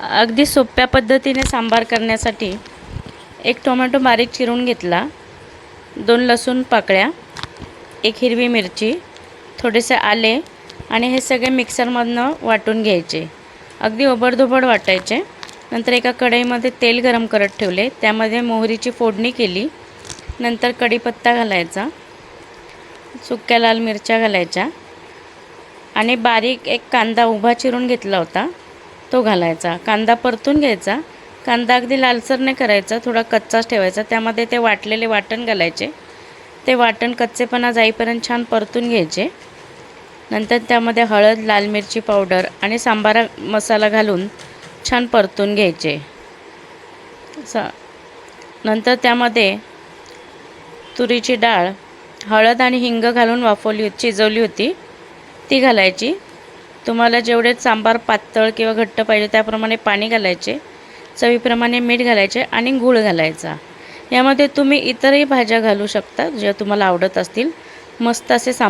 अगदी सोप्या पद्धतीने सांबार करण्यासाठी एक टोमॅटो बारीक चिरून घेतला, 2 लसूण पाकळ्या, 1 हिरवी मिरची, थोडेसे आले आणि हे सगळे मिक्सरमधनं वाटून घ्यायचे. अगदी ओबडधोबड वाटायचे. नंतर एका कढईमध्ये तेल गरम करत ठेवले, त्यामध्ये मोहरीची फोडणी केली. नंतर कढीपत्ता घालायचा, सुक्या लाल मिरच्या घालायच्या आणि बारीक एक कांदा उभा चिरून घेतला होता तो घालायचा. कांदा परतून घ्यायचा. कांदा अगदी लालसर नाही करायचा, थोडा कच्चाच ठेवायचा. त्यामध्ये ते वाटलेले वाटण घालायचे. ते वाटण कच्चेपणा जाईपर्यंत छान परतून घ्यायचे. नंतर त्यामध्ये हळद, लाल मिरची पावडर आणि सांबार मसाला घालून छान परतून घ्यायचे. नंतर त्यामध्ये तुरीची डाळ, हळद आणि हिंग घालून शिजवली होती ती घालायची. तुम्हाला जेवढे सांबार पातळ किंवा घट्ट पाहिजे त्याप्रमाणे पाणी घालायचे. चवीप्रमाणे मीठ घालायचे आणि गूळ घालायचा. यामध्ये तुम्ही इतरही भाज्या घालू शकता ज्या तुम्हाला आवडत असतील. मस्त असे सांबार